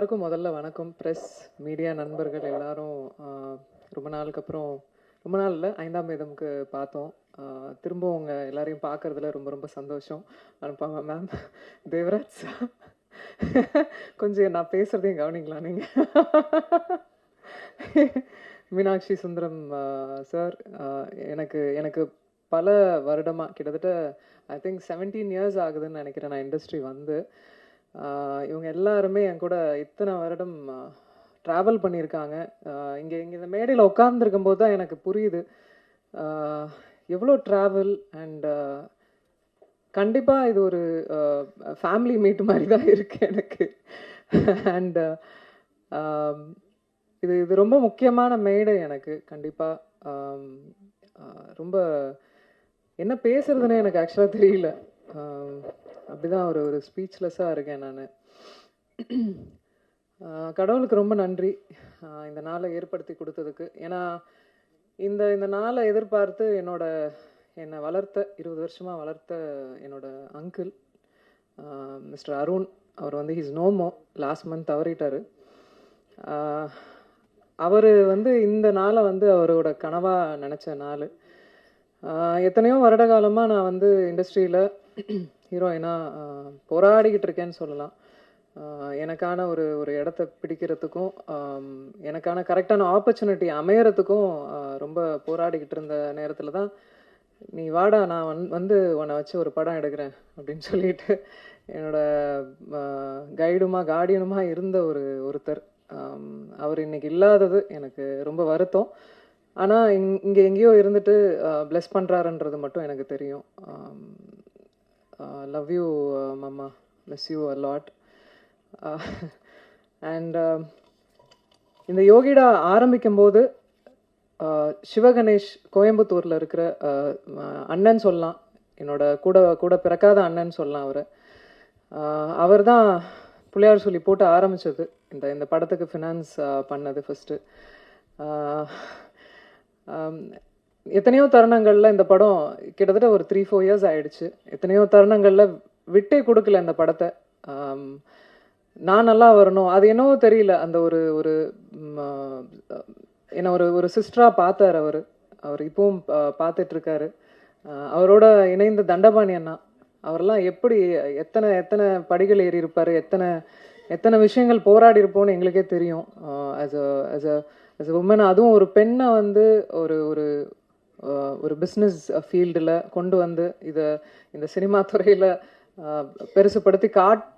எல்லாருக்கும் முதல்ல வணக்கம். ப்ரெஸ் மீடியா நண்பர்கள் எல்லாரும் ரொம்ப நாளுக்கு அப்புறம், ரொம்ப நாள் இல்லை, 5ஆம் வேதம்க்கு பார்த்தோம். திரும்ப உங்கள் எல்லாரையும் பார்க்குறதுல ரொம்ப ரொம்ப சந்தோஷம். அனுப்பாங்க மேம், தேவராஜ் கொஞ்சம் நான் பேசுகிறதையும் கவனிங்களா நீங்கள்? மீனாட்சி சுந்தரம் சார், எனக்கு எனக்கு பல வருடமாக, கிட்டத்தட்ட ஐ திங்க் 17 இயர்ஸ் ஆகுதுன்னு நினைக்கிறேன் நான் இண்டஸ்ட்ரி வந்து. இவங்க எல்லாருமே என் கூட இத்தனை வருடம் ட்ராவல் பண்ணியிருக்காங்க. இங்கே இந்த மேடையில் உட்கார்ந்துருக்கும் போது தான் எனக்கு புரியுது எவ்வளோ ட்ராவல். அண்ட் கண்டிப்பாக இது ஒரு ஃபேமிலி மீட் மாதிரி தான் இருக்குது எனக்கு. அண்ட் இது இது ரொம்ப முக்கியமான மேடை எனக்கு. கண்டிப்பாக ரொம்ப என்ன பேசுறதுன்னு எனக்கு ஆக்சுவலாக தெரியல. அப்படிதான் ஒரு ஒரு ஸ்பீச்லெஸ்ஸாக இருக்கேன் நான். கடவுளுக்கு ரொம்ப நன்றி இந்த நாளை ஏற்படுத்தி கொடுத்ததுக்கு. ஏன்னா இந்த இந்த நாளை எதிர்பார்த்து என்னை வளர்த்த 20 வருஷமாக வளர்த்த என்னோட அங்கிள் மிஸ்டர் அருண், அவர் வந்து ஹீஸ் நோமோ, லாஸ்ட் மந்த் தவறிட்டார். அவர் வந்து இந்த நாளை வந்து அவரோட கனவாக நினச்ச நாள். எத்தனையோ வருட காலமாக நான் வந்து இண்டஸ்ட்ரியில் ஹீரோயினாக போராடிக்கிட்டு இருக்கேன்னு சொல்லலாம். எனக்கான ஒரு ஒரு இடத்த பிடிக்கிறதுக்கும் எனக்கான கரெக்டான ஆப்பர்ச்சுனிட்டி அமையறதுக்கும் ரொம்ப போராடிக்கிட்டு இருந்த நேரத்தில் தான், நீ வாடா நான் வந்து உன்னை வச்சு ஒரு படம் எடுக்கிறேன் அப்படின்னு சொல்லிட்டு என்னோட கார்டியனுமா இருந்த ஒருத்தர். அவர் இன்னைக்கு இல்லாதது எனக்கு ரொம்ப வருத்தம். ஆனால் இங்கே எங்கேயோ இருந்துட்டு பிளெஸ் பண்ணுறாருன்றது மட்டும் எனக்கு தெரியும். லவ் யூ மாமா, miss you a lot. And இந்த யோகிடா ஆரம்பிக்கும் போது சிவகணேஷ் கோயம்புத்தூரில் இருக்கிற அண்ணன் சொல்லலாம், என்னோட கூட கூட பிறக்காத அண்ணன் சொல்லலாம். அவர் தான் பிள்ளையார் சொல்லி போட்டு ஆரம்பித்தது. இந்த படத்துக்கு ஃபினான்ஸ் பண்ணது ஃபஸ்ட்டு. எத்தனையோ தருணங்களில் இந்த படம் கிட்டத்தட்ட ஒரு 3-4 இயர்ஸ் ஆயிடுச்சு. எத்தனையோ தருணங்களில் விட்டே கொடுக்கல இந்த படத்தை. நான் நல்லா வரணும், அது என்னவோ தெரியல, அந்த ஒரு ஒரு என்ன ஒரு ஒரு சிஸ்டராக பார்த்தார் அவர் இப்பவும் பார்த்துட்ருக்காரு. அவரோட இணைந்த தண்டபாணி அண்ணா, அவரெல்லாம் எப்படி எத்தனை எத்தனை படிகள் ஏறி இருப்பார், எத்தனை எத்தனை விஷயங்கள் போராடி இருப்போம்னு எங்களுக்கே தெரியும். ஆஸ் அ உமன், அதுவும் ஒரு பெண்ணை வந்து ஒரு ஒரு ஒரு பிஸ்னஸ் ஃபீல்டில் கொண்டு வந்து இந்த சினிமா துறையில் பெருசுப்படுத்தி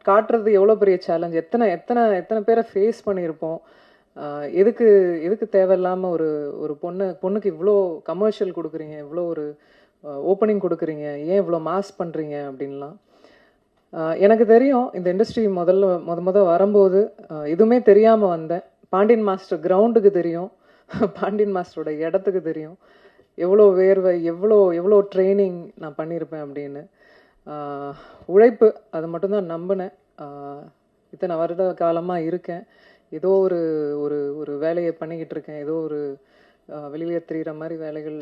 காட்டுறது எவ்வளோ பெரிய சேலஞ்ச். எத்தனை எத்தனை எத்தனை பேரை ஃபேஸ் பண்ணியிருப்போம். எதுக்கு தேவையில்லாமல் ஒரு பொண்ணுக்கு இவ்வளோ கமர்ஷியல் கொடுக்குறீங்க, இவ்வளோ ஒரு ஓப்பனிங் கொடுக்குறீங்க, ஏன் இவ்வளோ மாஸ் பண்ணுறீங்க அப்படின்லாம். எனக்கு தெரியும் இந்த இண்டஸ்ட்ரி முத வரும்போது எதுவுமே தெரியாமல் வந்தேன். பாண்டியன் மாஸ்டர் கிரவுண்டுக்கு தெரியும், பாண்டியன் மாஸ்டரோட இடத்துக்கு தெரியும், எவ்வளோ வேர்வை, எவ்வளோ ட்ரைனிங் நான் பண்ணியிருப்பேன் அப்படின்னு. உழைப்பு, அது மட்டும்தான் நம்பினேன். இத்தனை வருட காலமாக இருக்கேன், ஏதோ ஒரு ஒரு ஒரு வேலையை பண்ணிக்கிட்டு இருக்கேன், ஏதோ ஒரு வெளியே தெரிகிற மாதிரி வேலைகள்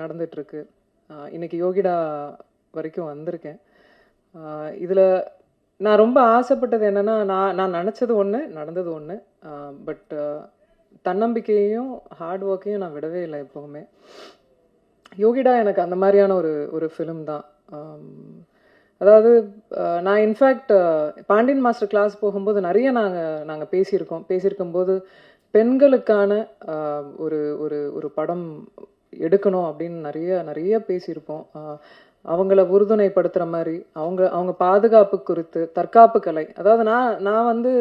நடந்துகிட்ருக்கு. இன்றைக்கி யோகிடா வரைக்கும் வந்திருக்கேன். இதில் நான் ரொம்ப ஆசைப்பட்டது என்னென்னா, நான் நினச்சது ஒன்று, நடந்தது ஒன்று. பட் தன்னம்பிக்கையையும் ஹார்ட் ஒர்க்கையும் நான் விடவே இல்லை எப்போவுமே. யோகிடா எனக்கு அந்த மாதிரியான ஒரு ஃபிலிம் தான். அதாவது நான் இன்ஃபேக்ட் பாண்டியன் மாஸ்டர் கிளாஸ் போகும்போது நிறைய நாங்கள் பேசியிருக்கும்போது பெண்களுக்கான ஒரு ஒரு ஒரு படம் எடுக்கணும் அப்படின்னு நிறைய பேசியிருப்போம். அவங்கள உறுதுணைப்படுத்துகிற மாதிரி, அவங்க பாதுகாப்பு குறித்து, தற்காப்பு கலை. அதாவது நான் வந்து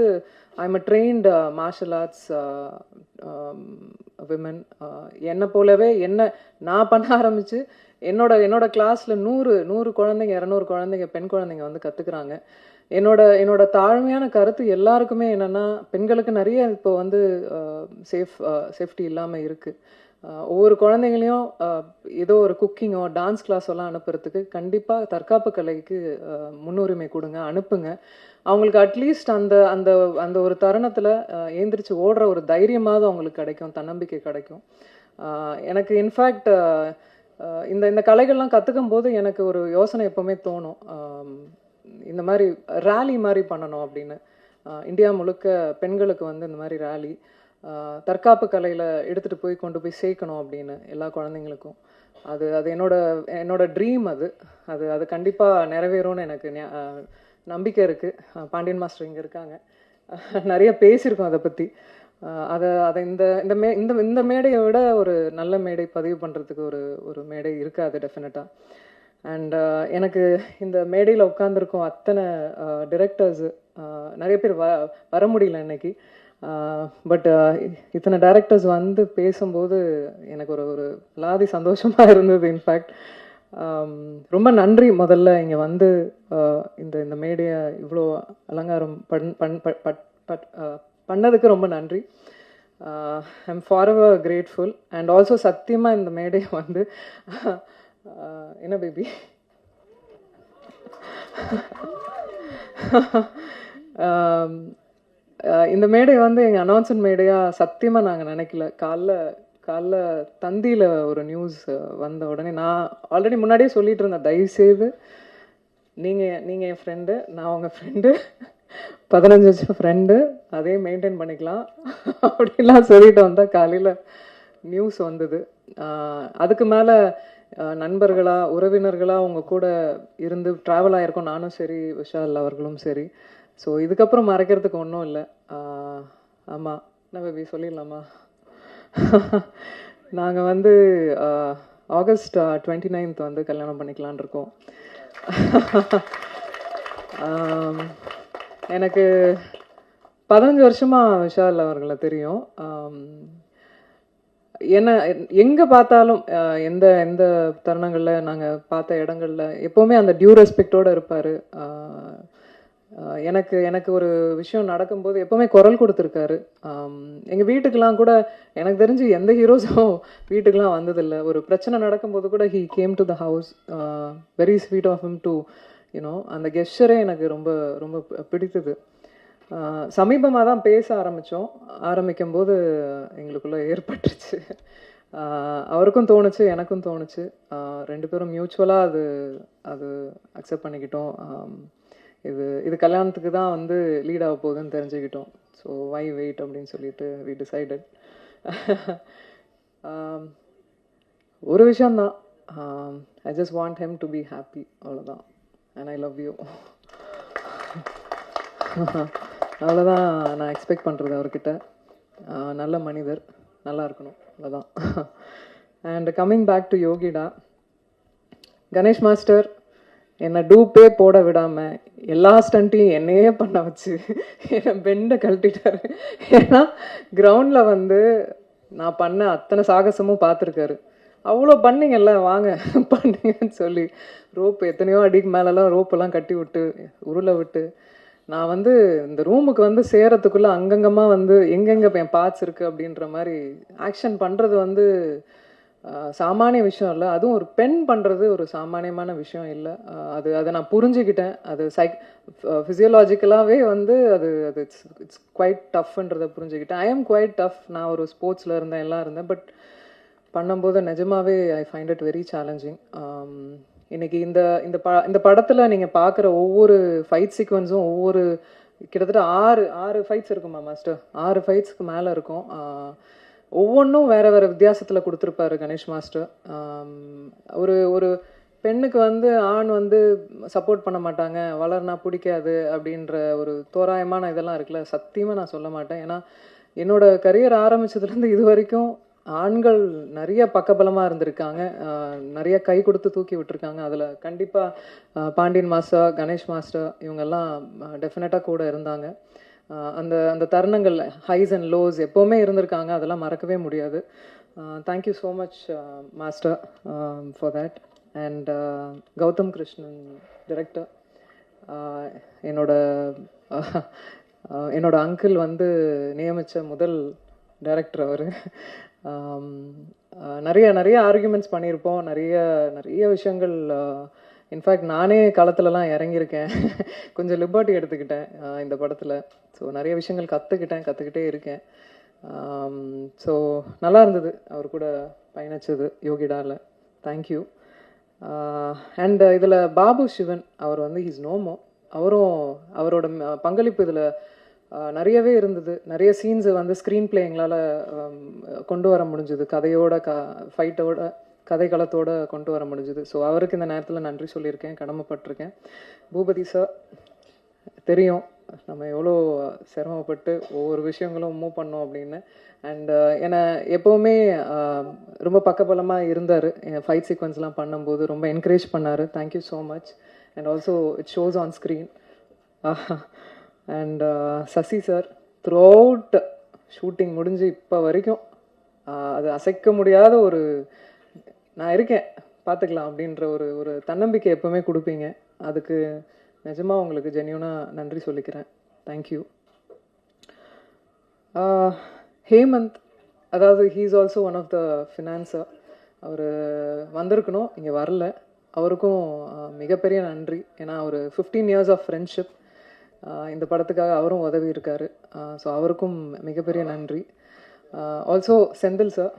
I'm a trained martial arts women. என்னை போலவே நான் பண்ண ஆரம்பித்து என்னோட கிளாஸில் 100 குழந்தைங்க, 200 குழந்தைங்க, பெண் குழந்தைங்க வந்து கற்றுக்குறாங்க. என்னோட தாழ்மையான கருத்து எல்லாருக்குமே என்னென்னா, பெண்களுக்கு நிறைய இப்போ வந்து சேஃப்டி இல்லாமல் இருக்குது. ஒவ்வொரு குழந்தைங்களையும் ஏதோ ஒரு குக்கிங்கோ டான்ஸ் கிளாஸோ எல்லாம் அனுப்புறதுக்கு கண்டிப்பாக தற்காப்பு கலைக்கு முன்னுரிமை கொடுங்க, அனுப்புங்க. அவங்களுக்கு அட்லீஸ்ட் அந்த அந்த அந்த ஒரு தருணத்தில் ஏந்திரிச்சு ஓடுற ஒரு தைரியமாவது அவங்களுக்கு கிடைக்கும், தன்னம்பிக்கை கிடைக்கும். எனக்கு இன்ஃபேக்ட் இந்த கலைகள்லாம் கற்றுக்கும் போது எனக்கு ஒரு யோசனை எப்போவுமே தோணும், இந்த மாதிரி ரேலி மாதிரி பண்ணணும் அப்படின்னு. இந்தியா முழுக்க பெண்களுக்கு வந்து இந்த மாதிரி ரேலி, தற்காப்பு கலையில் எடுத்துகிட்டு போய் கொண்டு போய் சேர்க்கணும் அப்படின்னு எல்லா குழந்தைங்களுக்கும். அது அது என்னோட ட்ரீம். அது அது அது கண்டிப்பாக நிறைவேறும்னு எனக்கு நம்பிக்கை இருக்குது. பாண்டியன் மாஸ்டர் இங்கே இருக்காங்க, நிறைய பேசியிருக்கோம் அதை பற்றி. அதை அதை இந்த இந்த மே இந்த இந்த மேடையை விட ஒரு நல்ல மேடை பதிவு பண்ணுறதுக்கு ஒரு மேடை இருக்காது டெஃபினட்டாக. அண்ட் எனக்கு இந்த மேடையில் உட்காந்துருக்கோம் அத்தனை டிரெக்டர்ஸு, நிறைய பேர் வர முடியல இன்னைக்கு. பட் இத்தனை டைரக்டர்ஸ் வந்து பேசும்போது எனக்கு ஒரு லாதி சந்தோஷமாக இருந்தது. இன்ஃபேக்ட் ரொம்ப நன்றி முதல்ல இங்கே வந்து இந்த மேடையை இவ்வளோ அலங்காரம் பண்ணதுக்கு ரொம்ப நன்றி. I'm forever grateful. And also சத்தியமாக இந்த மேடையை வந்து என்ன பேபி இந்த மேடை வந்து எங்கள் அனௌன்ஸ்மெண்ட் மேடையாக சத்தியமாக நாங்கள் நினைக்கல. காலைல தந்தியில் ஒரு நியூஸ் வந்த உடனே நான் ஆல்ரெடி முன்னாடியே சொல்லிட்டு இருந்தேன், தயவுசெய்து நீங்கள் என் ஃப்ரெண்டு, நான் உங்கள் ஃப்ரெண்டு, 15 வருஷம் ஃப்ரெண்டு, அதே மெயின்டைன் பண்ணிக்கலாம் அப்படிலாம் சொல்லிட்டு வந்தால் காலையில் நியூஸ் வந்தது. அதுக்கு மேலே நண்பர்களாக உறவினர்களாக உங்கள் கூட இருந்து ட்ராவல் ஆகிருக்கோம், நானும் சரி விஷால் அவர்களும் சரி. ஸோ இதுக்கப்புறம் மறைக்கிறதுக்கு ஒன்றும் இல்லை. ஆமாம், என்ன பேபி சொல்லிடலாமா? நாங்கள் வந்து ஆகஸ்ட் 29 வந்து கல்யாணம் பண்ணிக்கலான் இருக்கோம். எனக்கு 15 வருஷமாக விஷால் அவர்களை தெரியும். என்ன எங்கே பார்த்தாலும் எந்த எந்த தருணங்களில் நாங்கள் பார்த்த இடங்களில் எப்போவுமே அந்த டியூ ரெஸ்பெக்டோடு இருப்பார். எனக்கு ஒரு விஷயம் நடக்கும்போது எப்போவுமே குரல் கொடுத்துருக்காரு. எங்கள் வீட்டுக்கெலாம் கூட எனக்கு தெரிஞ்சு எந்த ஹீரோஸும் வீட்டுக்கெலாம் வந்ததில்லை. ஒரு பிரச்சனை நடக்கும்போது கூட he came to the house. Very sweet of him to you know. அந்த கெஸ்டரே எனக்கு ரொம்ப ரொம்ப பிடித்தது. சமீபமாக தான் பேச ஆரம்பிக்கும் போது எங்களுக்குள்ளே ஏற்பட்டுருச்சு. அவருக்கும் தோணுச்சு, எனக்கும் தோணுச்சு. 2 பேரும் மியூச்சுவலாக அது அக்செப்ட் பண்ணிக்கிட்டோம். இது கல்யாணத்துக்கு தான் வந்து லீட் ஆக போகுதுன்னு தெரிஞ்சுக்கிட்டோம். ஸோ வை வெயிட் அப்படின்னு சொல்லிட்டு வி டிசைடட். ஒரு விஷயந்தான், I just want him to be happy, அவ்வளோதான். And I love you. அவ்வளோதான் நான் எக்ஸ்பெக்ட் பண்ணுறது அவர்கிட்ட. நல்ல மனிதர், நல்லா இருக்கணும், அவ்வளோதான். And coming back to Yogita, Ganesh master என்னை டூப்பே போட விடாமல் எல்லா ஸ்டண்ட்டையும் என்னையே பண்ண வச்சு என்னை பெண்டை கழட்டிட்டாரு. ஏன்னா கிரவுண்டில் வந்து நான் பண்ண அத்தனை சாகசமும் பார்த்துருக்காரு. அவ்வளோ பண்ணிங்கல்ல, வாங்க பண்ணுங்கன்னு சொல்லி ரோப்பு எத்தனையோ அடிக்கு மேலெல்லாம் ரோப்பெல்லாம் கட்டி விட்டு உருளை விட்டு நான் வந்து இந்த ரூமுக்கு வந்து சேரத்துக்குள்ளே அங்கங்கமாக வந்து எங்கெங்கே என் பார்ட்ஸ் இருக்குது அப்படின்ற மாதிரி ஆக்ஷன் பண்ணுறது வந்து சாமானிய விஷயம் இல்லை. அதுவும் ஒரு பெண் பண்ணுறது ஒரு சாமானியமான விஷயம் இல்லை. அதை நான் புரிஞ்சுக்கிட்டேன். அது ஃபிசியோலாஜிக்கலாகவே வந்து அது இட்ஸ் குவைட் டஃப்ன்றதை புரிஞ்சுக்கிட்டேன். I am quite tough. நான் ஒரு ஸ்போர்ட்ஸில் இருந்தேன், எல்லாம் இருந்தேன். பட் பண்ணும்போது நிஜமாவே I find it very challenging. இன்னைக்கு இந்த படத்தில் நீங்கள் பார்க்குற ஒவ்வொரு ஃபைட் சீக்வன்ஸும் கிட்டத்தட்ட 6 ஃபைட்ஸ் இருக்குமா மாஸ்டர்? 6 ஃபைட்ஸ்க்கு மேலே இருக்கும். ஒவ்வொன்றும் வேறு வித்தியாசத்தில் கொடுத்துருப்பாரு கணேஷ் மாஸ்டர். ஒரு பெண்ணுக்கு வந்து ஆண் வந்து சப்போர்ட் பண்ண மாட்டாங்க, வளர்னா பிடிக்காது அப்படின்ற ஒரு தோராயமான இதெல்லாம் இருக்குல்ல, சத்தியமாக நான் சொல்ல மாட்டேன். ஏன்னா என்னோட கரியர் ஆரம்பிச்சதுலேருந்து இது வரைக்கும் ஆண்கள் நிறைய பக்கபலமாக இருந்திருக்காங்க, நிறைய கை கொடுத்து தூக்கி விட்டுருக்காங்க. அதில் கண்டிப்பாக பாண்டியன் மாஸ்டர், கணேஷ் மாஸ்டர் இவங்கெல்லாம் டெஃபினட்டாக கூட இருந்தாங்க. அந்த தருணங்கள் ஹைஸ் அண்ட் லோஸ் எப்போவுமே இருந்திருக்காங்க, அதெல்லாம் மறக்கவே முடியாது. Thank you so much master for that. And Gautham Krishnan director, என்னோட அங்கிள் வந்து நியமித்த முதல் டைரக்டர் அவர். நிறைய ஆர்கியூமெண்ட்ஸ் பண்ணியிருப்போம், நிறைய விஷயங்கள். இன்ஃபேக்ட் நானே களத்துலலாம் இறங்கியிருக்கேன், கொஞ்சம் லிபர்ட்டி எடுத்துக்கிட்டேன் இந்த படத்தில். ஸோ நிறைய விஷயங்கள் கற்றுக்கிட்டே இருக்கேன். ஸோ நல்லா இருந்தது அவர் கூட பயணிச்சது யோகிடாவில். தேங்க்யூ. அண்ட் இதில் பாபு சிவன் அவர் வந்து ஹீஸ் நோமோ, அவரோட பங்களிப்பு இதில் நிறையவே இருந்தது. நிறைய சீன்ஸை வந்து ஸ்க்ரீன் பிளே எங்களால் கொண்டு வர முடிஞ்சுது. கதையோட ஃபைட்டோட கதைக்களத்தோடு கொண்டு வர முடிஞ்சுது. ஸோ அவருக்கு இந்த நேரத்தில் நன்றி சொல்லியிருக்கேன், கடமைப்பட்டிருக்கேன். பூபதி சார், தெரியும் நம்ம எவ்வளோ சிரமப்பட்டு ஒவ்வொரு விஷயங்களும் மூவ் பண்ணோம் அப்படின்னு. அண்ட் என்னை எப்போவுமே ரொம்ப பக்கபலமாக இருந்தார். என் ஃபைட் சீக்வன்ஸ்லாம் பண்ணும்போது ரொம்ப என்கரேஜ் பண்ணார். Thank you so much. And also it shows on screen. And Sasi sir, throughout shooting முடிஞ்சு இப்போ வரைக்கும் அது அசைக்க முடியாத ஒரு நான் இருக்கேன் பார்த்துக்கலாம் அப்படின்ற ஒரு தன்னம்பிக்கை எப்போவுமே கொடுப்பீங்க. அதுக்கு நிஜமாக உங்களுக்கு ஜென்யூனாக நன்றி சொல்லிக்கிறேன். தேங்க்யூ. ஹேமந்த், அதாவது he is also one of the financier. அவர் வந்திருக்கணும், இங்கே வரல. அவருக்கும் மிகப்பெரிய நன்றி. ஏன்னா ஒரு 15 years ஆஃப் ஃப்ரெண்ட்ஷிப். இந்த படத்துக்காக அவரும் உதவி இருக்கார். ஸோ அவருக்கும் மிகப்பெரிய நன்றி. ஆல்சோ செந்தில் சார்,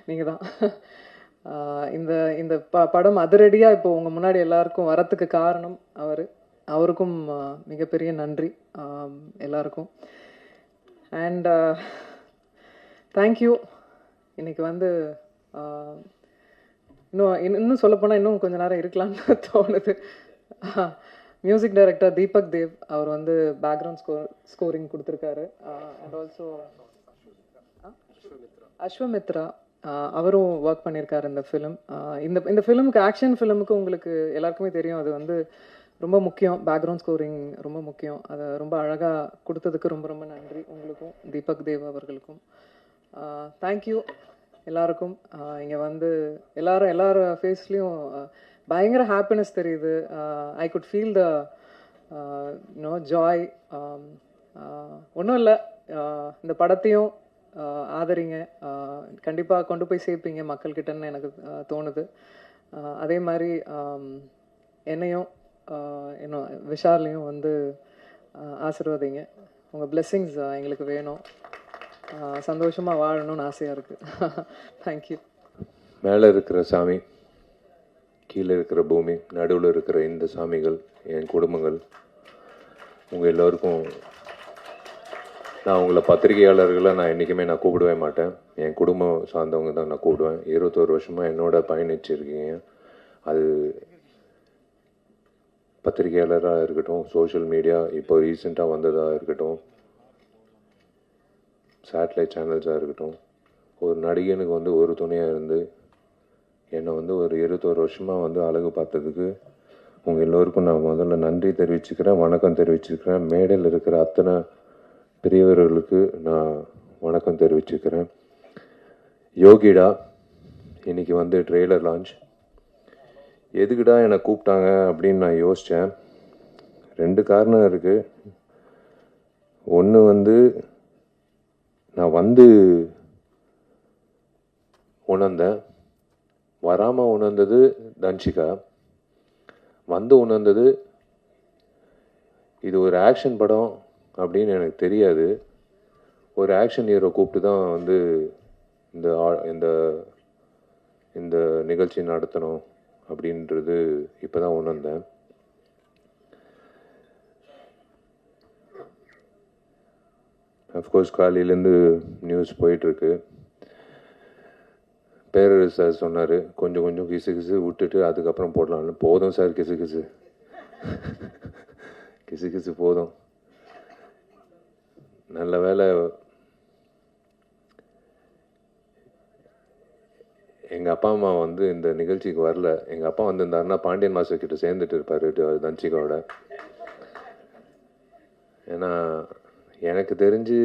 நீங்கள் தான் இந்த இந்த படம் அதிரடியாக இப்போ உங்கள் முன்னாடி எல்லாருக்கும் வரத்துக்கு காரணம் அவருக்கும் மிகப்பெரிய நன்றி எல்லாருக்கும். And thank you. இன்னைக்கு வந்து இன்னும் சொல்லப்போனால் இன்னும் கொஞ்சம் நேரம் இருக்கலாம்னு தோணுது. மியூசிக் டைரக்டர் தீபக் தேவ், அவர் வந்து பேக்ரவுண்ட் ஸ்கோரிங் கொடுத்துருக்காரு. அண்ட் ஆல்சோ அஸ்வமித்ரா, அவரும் ஒர்க் பண்ணியிருக்காரு இந்த ஃபிலிம். இந்த ஃபிலிமுக்கு, ஆக்ஷன் ஃபிலிமுக்கு உங்களுக்கு எல்லாருக்குமே தெரியும், அது வந்து ரொம்ப முக்கியம். பேக்ரவுண்ட் ஸ்கோரிங் ரொம்ப முக்கியம். அதை ரொம்ப அழகாக கொடுத்ததுக்கு ரொம்ப ரொம்ப நன்றி உங்களுக்கும், தீபக் தேவ் அவர்களுக்கும். தேங்க்யூ எல்லாருக்கும். இங்கே வந்து எல்லார் ஃபேஸ்லேயும் பயங்கர ஹாப்பினஸ் தெரியுது. I could feel the joy. ஒன்றும் இல்லை, இந்த படத்தையும் ஆதரிங்க, கண்டிப்பாக கொண்டு போய் சேர்ப்பீங்க மக்கள்கிட்டன்னு எனக்கு தோணுது. அதே மாதிரி என்னையும் இன்னும் விஷாலையும் வந்து ஆசீர்வதிங்க. உங்கள் பிளெஸ்ஸிங்ஸ் எங்களுக்கு வேணும். சந்தோஷமாக வாழணும்னு ஆசையாக இருக்குது. தேங்க்யூ. மேலே இருக்கிற சாமி, கீழே இருக்கிற பூமி, நடுவில் இருக்கிற இந்த சாமிகள், என் குடும்பங்கள், உங்கள் எல்லோருக்கும் நான் உங்களை பத்திரிகையாளர்களை நான் என்றைக்குமே நான் கூப்பிடவே மாட்டேன். என் குடும்பம் சார்ந்தவங்க தான் நான் கூப்பிடுவேன். 21 வருஷமாக என்னோட பயணிச்சிருக்கீங்க. அது பத்திரிகையாளராக இருக்கட்டும், சோஷியல் மீடியா இப்போ ரீசெண்டாக வந்ததாக இருக்கட்டும், சேட்டலைட் சேனல்ஸாக இருக்கட்டும், ஒரு நடிகனுக்கு வந்து ஒரு துணையாக இருந்து என்னை வந்து ஒரு 21 வருஷமாக வந்து அழகு பார்த்ததுக்கு உங்கள் எல்லோருக்கும் நான் முதல்ல நன்றி தெரிவிச்சுக்கிறேன், வணக்கம் தெரிவிச்சுக்கிறேன். மேடையில் இருக்கிற அத்தனை பெரியவர்களுக்கு நான் வணக்கம் தெரிவிச்சுக்கிறேன். யோகிடா இன்றைக்கி வந்து ட்ரெய்லர் லான்ச். எதுக்குடா என்னை கூப்பிட்டாங்க அப்படின்னு நான் யோசித்தேன். 2 காரணம் இருக்குது. ஒன்று வந்து நான் வந்து உணர்ந்தேன், வராமல் உணர்ந்தது தன்ஷிகா, வந்து உணர்ந்தது இது ஒரு ஆக்ஷன் படம் அப்படின்னு எனக்கு தெரியாது. ஒரு ஆக்ஷன் ஹீரோ கூப்பிட்டு தான் வந்து இந்த இந்த நிகழ்ச்சி நடத்தணும் அப்படின்றது இப்போ தான் உணர்ந்தேன். அஃப்கோர்ஸ் காலையிலேருந்து நியூஸ் போயிட்டுருக்கு. பேரரசு சார் சொன்னார், கொஞ்சம் கொஞ்சம் கிசு கிசு விட்டுட்டு அதுக்கப்புறம் போடலான்னு. போதும் சார், கிசு கிசு கிசு கிசு போதும். நல்ல வேலை எங்கள் அப்பா அம்மா வந்து இந்த நிகழ்ச்சிக்கு வரல. எங்கள் அப்பா வந்திருந்தாருன்னா பாண்டியன் மாஸ்டர் கிட்ட சேர்ந்துட்டு இருப்பார் தன்ஷிகாவோட. ஏன்னா எனக்கு தெரிஞ்சு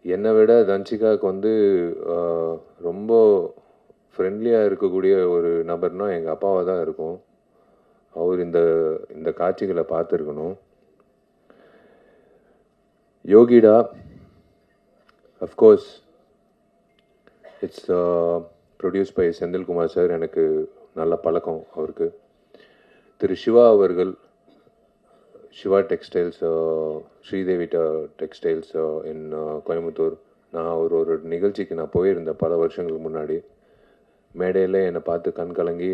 என்னை விட தன்ஷிகாவுக்கு வந்து ரொம்ப ஃப்ரெண்ட்லியாக இருக்கக்கூடிய ஒரு நபர்னால் எங்கள் அப்பாவாக தான் இருக்கும். அவர் இந்த காட்சிகளை பார்த்துருக்கணும். யோகிடா, of course it's produce by Senthilkumar sir. எனக்கு நல்ல பழக்கம் அவருக்கு. திரு சிவா அவர்கள், Siva textiles, Sridevi textiles in Coimbatore. நான் ஒரு நிகழ்ச்சிக்கு நான் போயிருந்தேன் பல வருஷங்களுக்கு முன்னாடி. மேடையில் என்னை பார்த்து கண் கலங்கி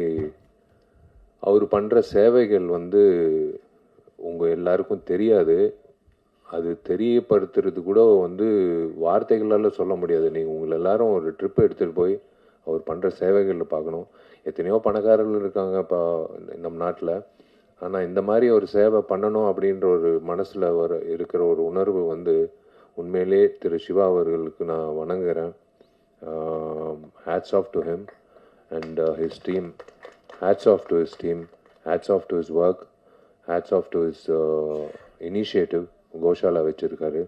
அவர் பண்ணுற சேவைகள் வந்து உங்கள் எல்லாருக்கும் தெரியாது. அது தெரியப்படுத்துறது கூட வந்து வார்த்தைகளால் சொல்ல முடியாது. நீங்கள் உங்களை எல்லாரும் ஒரு ட்ரிப் எடுத்துகிட்டு போய் அவர் பண்ணுற சேவைகளில் பார்க்கணும். எத்தனையோ பணக்காரர்கள் இருக்காங்க இப்போ நம் நாட்டில். ஆனால் இந்த மாதிரி ஒரு சேவை பண்ணணும் அப்படின்ற ஒரு மனசில் இருக்கிற ஒரு உணர்வு வந்து உண்மையிலே திரு சிவா அவர்களுக்கு நான் வணங்குகிறேன். Hats off to him and his team. Hats off to his team. Hats off to his work. Hats off to his initiative. Goshala வச்சுருக்காரு.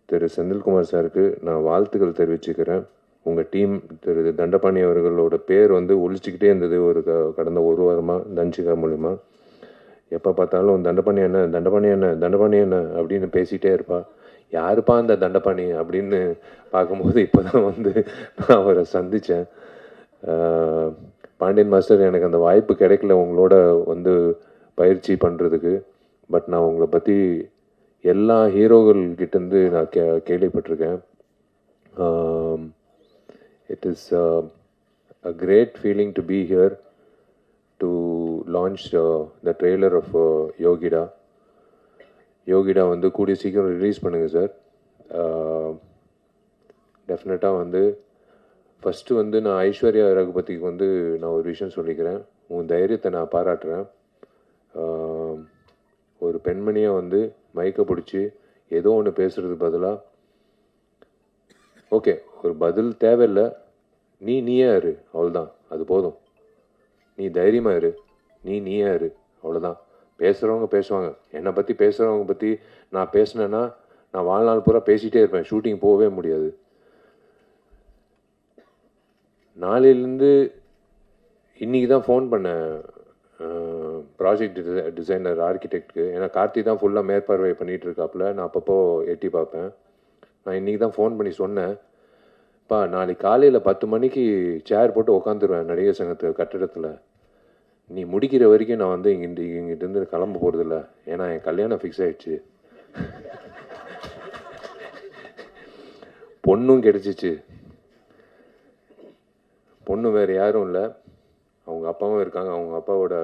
திரு செந்தில்குமார் சாருக்கு நான் வாழ்த்துக்கள் தெரிவிச்சுக்கிறேன். உங்கள் டீம் திரு தண்டபாணி அவர்களோட பேர் வந்து ஒழிச்சிக்கிட்டே இருந்தது ஒரு கடந்த ஒரு வாரமாக தன்சிகா மூலிமா. எப்போ பார்த்தாலும் தண்டபாணி என்ன தண்டபாணி என்ன தண்டபாணி என்ன அப்படின்னு பேசிகிட்டே இருப்பா. யாருப்பா அந்த தண்டபாணி அப்படின்னு பார்க்கும்போது இப்போ தான் வந்து நான் அவரை சந்தித்தேன். பாண்டியன் மாஸ்டர், எனக்கு அந்த வாய்ப்பு கிடைக்கல உங்களோட வந்து பயிற்சி பண்ணுறதுக்கு. பட் நான் உங்களை பற்றி எல்லா ஹீரோகள்கிட்டேருந்து நான் கேள்விப்பட்டிருக்கேன். It is a great feeling to be here to launch the trailer of Yogida. யோகிடா வந்து கூடிய சீக்கிரம் ரிலீஸ் பண்ணுங்கள் சார். டெஃபினட்டாக வந்து ஃபஸ்ட்டு வந்து நான் ஐஸ்வர்யா ரகுபதிக்கு வந்து நான் ஒரு விஷயம் சொல்லிக்கிறேன். உன் தைரியத்தை நான் பாராட்டுறேன். ஒரு பெண்மணியாக வந்து மைக்கை பிடிச்சி ஏதோ ஒன்று பேசுகிறது பதிலாக, ஓகே ஒரு பதில் தேவையில்லை, நீயே இரு, அவ்வளோதான், அது போதும். நீ தைரியமாக இரு, நீயே இரு, அவ்வளோதான். பேசுகிறவங்க பேசுவாங்க. என்னை பற்றி பேசுகிறவங்க பற்றி நான் பேசினேன்னா நான் வாழ்நாள் பூரா பேசிகிட்டே இருப்பேன். ஷூட்டிங் போகவே முடியாது. நாளையிலேருந்து இன்றைக்கி தான் ஃபோன் பண்ணேன் ப்ராஜெக்ட் டிசைனர் ஆர்கிடெக்டுக்கு. ஏன்னா கார்த்தி தான் ஃபுல்லாக மேற்பார்வை பண்ணிகிட்டு இருக்காப்புல. நான் அப்பப்போ எட்டி பார்ப்பேன். நான் இன்றைக்கி தான் ஃபோன் பண்ணி சொன்னேன், பா நாளைக்கு காலையில் 10 மணிக்கு சேர் போட்டு உக்காந்துருவேன் நடிகர் சங்கத்து கட்டிடத்தில். நீ முடிக்கிற வரைக்கும் நான் வந்து இங்கிட்டிருந்து கிளம்ப போகிறதில்ல. ஏன்னா என் கல்யாணம் ஃபிக்ஸ் ஆகிடுச்சு. பொண்ணும் கிடைச்சிச்சு. பொண்ணு வேறு யாரும் இல்லை, அவங்க அப்பாவும் இருக்காங்க. அவங்க அப்பாவோட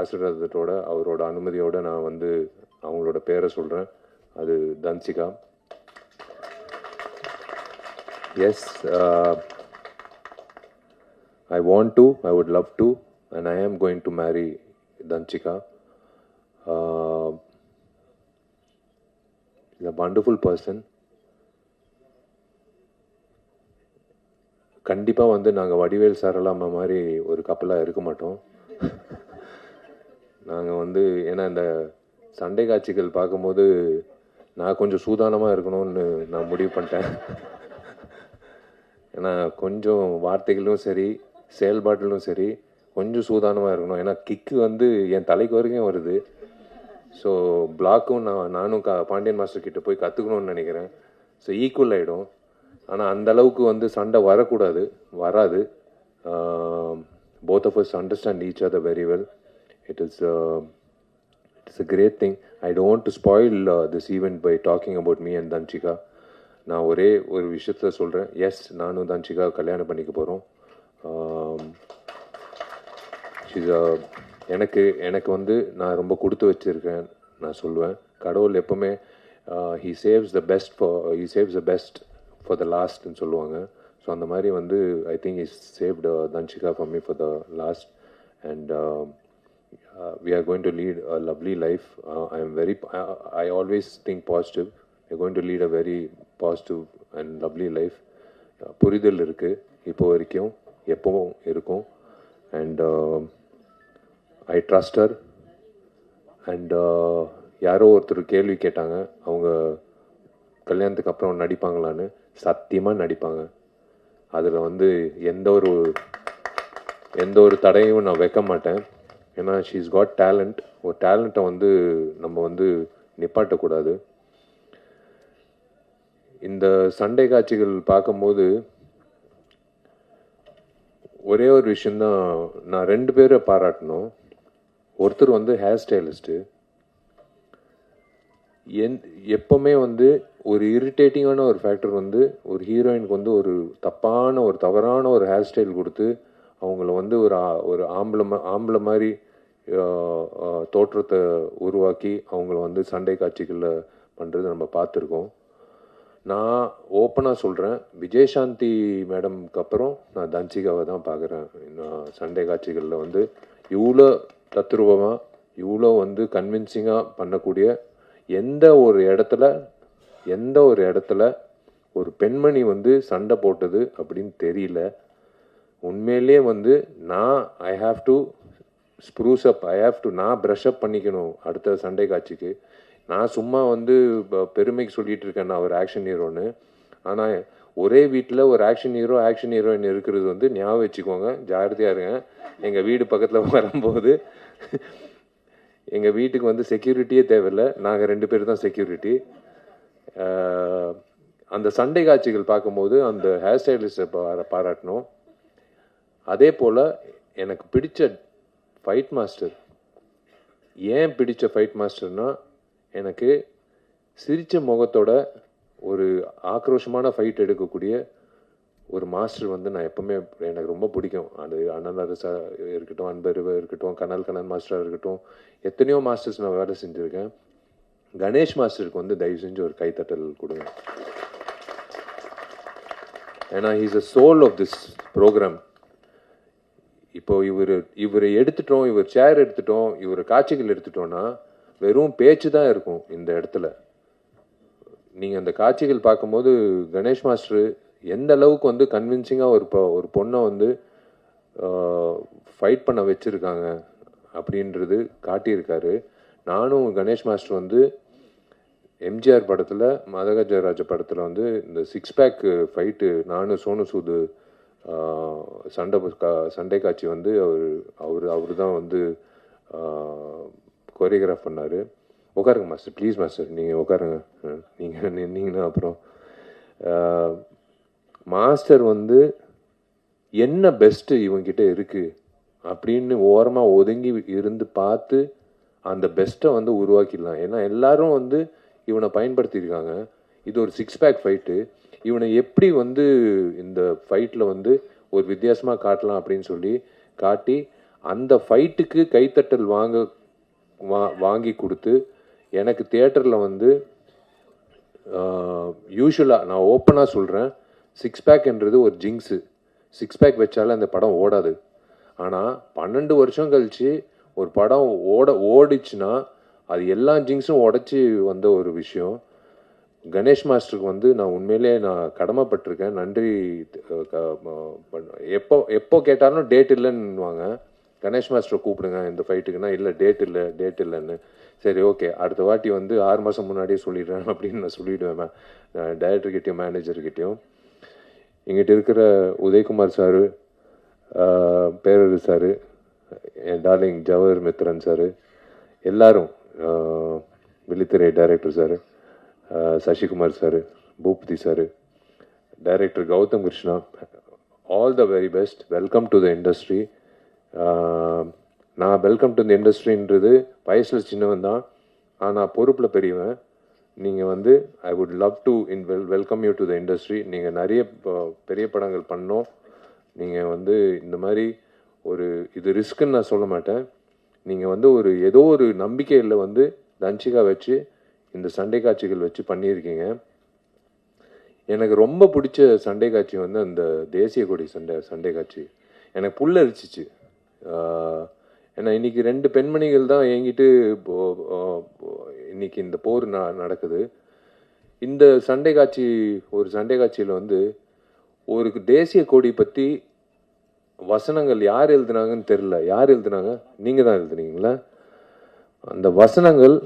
ஆசீர்வாதத்தோட அவரோட அனுமதியோடு நான் வந்து அவங்களோட பேரை சொல்கிறேன். அது Dhanshika. Yes, I want to, I would love to, and I am going to marry Danchika. She's a wonderful person. கண்டிப்பாக வந்து நாங்கள் வடிவேல் சாரெல்லாம் மாதிரி ஒரு கப்பலாக இருக்க மாட்டோம். நாங்கள் வந்து ஏன்னா இந்த சண்டை காட்சிகள் பார்க்கும்போது நான் கொஞ்சம் சூதானமாக இருக்கணும்னு நான் முடிவு பண்ணிட்டேன். ஏன்னா கொஞ்சம் வார்த்தைகளும் சரி செயல்பாட்டிலும் சரி கொஞ்சம் சூதானமாக இருக்கணும். ஏன்னா கிக்கு வந்து என் தலைக்கு வரைக்கும் வருது. ஸோ பிளாக்கும் நானும் பாண்டியன் மாஸ்டர் கிட்ட போய் கற்றுக்கணும்னு நினைக்கிறேன். ஸோ ஈக்குவல் ஆகிடும். ஆனால் அந்த அளவுக்கு வந்து சண்டை வரக்கூடாது, வராது. Both of us understand each other very well. It is a great thing. I don't want to spoil this event by talking about me and Danchika. நான் ஒரே ஒரு விஷயத்த சொல்கிறேன். எஸ், நானும் தன்சிகா கல்யாணம் பண்ணிக்க போகிறோம். எனக்கு வந்து நான் ரொம்ப கொடுத்து வச்சுருக்கேன் நான் சொல்லுவேன். கடவுள் எப்போவுமே he saves the best for the lastன்னு சொல்லுவாங்க. ஸோ அந்த மாதிரி வந்து I think he saved Danchika for me for the last, and we are going to lead a lovely life. I always think positive. We are going to lead a very positive and lovely life. புரிதல் இருக்குது இப்போ வரைக்கும், எப்பவும் இருக்கும். And I trust her. And யாரோ ஒருத்தர் கேள்வி கேட்டாங்க, அவங்க கல்யாணத்துக்கு அப்புறம் நடிப்பாங்களான்னு. சத்தியமாக நடிப்பாங்க. அதில் வந்து எந்த ஒரு தடையும் நான் வைக்க மாட்டேன். ஏன்னா ஷீஸ் காட் டேலண்ட். ஒரு டேலண்ட்டை வந்து நம்ம வந்து நிப்பாட்டக்கூடாது. இந்த சண்டை காட்சிகள் பார்க்கும்போது ஒரே ஒரு விஷயந்தான் நான் 2 பேரை பாராட்டணும். ஒருத்தர் வந்து ஹேர் ஸ்டைலிஸ்ட்டு. எப்போவுமே வந்து ஒரு இரிட்டேட்டிங்கான ஒரு ஃபேக்டர் வந்து ஒரு ஹீரோயினுக்கு வந்து ஒரு தவறான ஒரு ஹேர் ஸ்டைல் கொடுத்து அவங்கள வந்து ஒரு ஆம்பளை மாதிரி தோற்றத்தை உருவாக்கி அவங்கள வந்து சண்டை காட்சிகளில் பண்ணுறது நம்ம பார்த்துருக்கோம். நான் ஓப்பனாக சொல்கிறேன், விஜயசாந்தி மேடம்க்கு அப்புறம் நான் தன்சிகாவை தான் பார்க்குறேன். நான் சண்டை காட்சிகளில் வந்து இவ்வளோ தத்ரூபமாக, இவ்வளோ வந்து கன்வின்சிங்காக பண்ணக்கூடிய எந்த ஒரு இடத்துல ஒரு பெண்மணி வந்து சண்டை போட்டது அப்படின்னு தெரியல. உண்மையிலேயே வந்து ஐ ஹாவ் டு ஸ்ப்ரூஸ் அப், நான் ப்ரஷ் அப் பண்ணிக்கணும் அடுத்த சண்டை காட்சிக்கு. நான் சும்மா வந்து பெருமைக்கு சொல்லிட்டு இருக்கேன் நான் ஒரு ஆக்ஷன் ஹீரோன்னு. ஆனால் ஒரே வீட்டில் ஒரு ஆக்ஷன் ஹீரோயின் இருக்கிறது வந்து ஞாபகம் வச்சுக்கோங்க, ஜாகிரதையாக இருங்க. எங்கள் வீடு பக்கத்தில் வரும்போது எங்கள் வீட்டுக்கு வந்து செக்யூரிட்டியே தேவையில்லை, நாங்கள் 2 பேர் தான் செக்யூரிட்டி. அந்த சண்டை காட்சிகள் பார்க்கும்போது அந்த ஹேர் ஸ்டைலிஸ்ட்டை பாராட்டணும். அதே போல் எனக்கு பிடிச்ச ஃபைட் மாஸ்டர், ஏன் பிடிச்ச ஃபைட் மாஸ்டர்னால், எனக்கு சிரித்த முகத்தோட ஒரு ஆக்ரோஷமான ஃபைட் எடுக்கக்கூடிய ஒரு மாஸ்டர் வந்து நான் எப்போவுமே எனக்கு ரொம்ப பிடிக்கும். அது அண்ணன் அரசா இருக்கட்டும், அன்பருவா இருக்கட்டும், கண்ணன் மாஸ்டராக இருக்கட்டும், எத்தனையோ மாஸ்டர்ஸ் நான் வேலை செஞ்சுருக்கேன். கணேஷ் மாஸ்டருக்கு வந்து தயவு செஞ்சு ஒரு கைத்தட்டல் கொடுங்க. ஏன்னா he's a soul of this program. இப்போ இவரை எடுத்துட்டோம், இவர் சேர் எடுத்துட்டோம், இவர் காட்சிகள் எடுத்துட்டோன்னா வெறும் பேச்சு தான் இருக்கும் இந்த இடத்துல. நீங்கள் அந்த காட்சிகள் பார்க்கும்போது கணேஷ் மாஸ்டர் எந்த அளவுக்கு வந்து கன்வின்சிங்காக ஒரு பொண்ணை வந்து ஃபைட் பண்ண வச்சுருக்காங்க அப்படின்றது காட்டியிருக்காரு. நானும் கணேஷ் மாஸ்டர் வந்து எம்ஜிஆர் படத்தில், மதக ஜெயராஜ படத்தில் வந்து இந்த 6 பேக் ஃபைட்டு நானும் சோனு சூது சண்டை காட்சி வந்து அவர் தான் வந்து கோரியோகிராஃப் பண்ணார். உட்காருங்க மாஸ்டர், ப்ளீஸ் மாஸ்டர், நீங்கள் உட்காருங்க. நீங்கள் நின்னீங்கன்னா அப்புறம் மாஸ்டர் வந்து என்ன பெஸ்ட்டு இவங்கிட்ட இருக்குது அப்படின்னு ஓரமாக ஒதுங்கி இருந்து பார்த்து அந்த பெஸ்ட்டை வந்து உருவாக்கிடலாம். ஏன்னா எல்லாரும் வந்து இவனை பயன்படுத்தியிருக்காங்க. இது ஒரு 6 பேக் ஃபைட்டு, இவனை எப்படி வந்து இந்த ஃபைட்டில் வந்து ஒரு வித்தியாசமாக காட்டலாம் அப்படின்னு சொல்லி காட்டி அந்த ஃபைட்டுக்கு கைத்தட்டல் வாங்கி கொடுத்து எனக்கு தியேட்டரில் வந்து யூஸ்வலாக நான் ஓப்பனாக சொல்கிறேன், 6 பேக்ன்றது ஒரு ஜிங்ஸு. 6 பேக் வச்சாலே அந்த படம் ஓடாது. ஆனால் 12 வருஷம் கழித்து ஒரு படம் ஓடிச்சுன்னா அது எல்லா ஜிங்ஸும் உடச்சி வந்த ஒரு விஷயம். கணேஷ் மாஸ்டருக்கு வந்து நான் உண்மையிலே கடமைப்பட்டிருக்கேன். நன்றி. எப்போ கேட்டாலும் டேட் இல்லைன்னுவாங்க. கணேஷ் மாஸ்டரை கூப்பிடுங்க இந்த ஃபைட்டுக்குன்னா, இல்லை டேட் இல்லைன்னு. சரி ஓகே, அடுத்த வாட்டி வந்து 6 மாதம் முன்னாடியே சொல்லிடுறேன் அப்படின்னு நான் சொல்லிவிடுவேன் டைரக்டர்கிட்டையும் மேனேஜர்கிட்டையும். எங்கிட்ட இருக்கிற உதயகுமார் சாரு, பேரரு சாரு, என் டார்லிங் ஜவஹர் மித்ரன் சாரு, எல்லாரும், Vizhithirai director sir, Sasikumar sir, Boopathy sir, director Gautham Krishna, all the very best. Welcome to the industry. நான் வெல்கம் டு த இண்டஸ்ட்ரின்றது வயசில் சின்னவன் தான், ஆனால் பொறுப்பில் பெரியவன். நீங்கள் வந்து I would love to welcome you to the industry. நீங்கள் நிறைய பெரிய படங்கள் பண்ணோம். நீங்கள் வந்து இந்த மாதிரி இது ரிஸ்க்குன்னு நான் சொல்ல மாட்டேன். நீங்கள் வந்து ஏதோ ஒரு நம்பிக்கையில் வந்து தன்சிகா வச்சு இந்த சண்டை காட்சிகள் வச்சு பண்ணியிருக்கீங்க. எனக்கு ரொம்ப பிடிச்ச சண்டை காட்சி வந்து அந்த தேசிய கொடி சண்டை காட்சி. எனக்கு புல்லரிச்சிச்சு. ஏன்னா இன்றைக்கி 2 பெண்மணிகள் தான் என்கிட்ட இன்னைக்கு இந்த போர் நடக்குது. இந்த சண்டை காட்சியில் வந்து ஒரு தேசிய கொடி பற்றி வசனங்கள் யார் எழுதுனாங்கன்னு தெரில. யார் எழுதுனாங்க? நீங்கள் தான் எழுதுனீங்களா? அந்த வசனங்கள்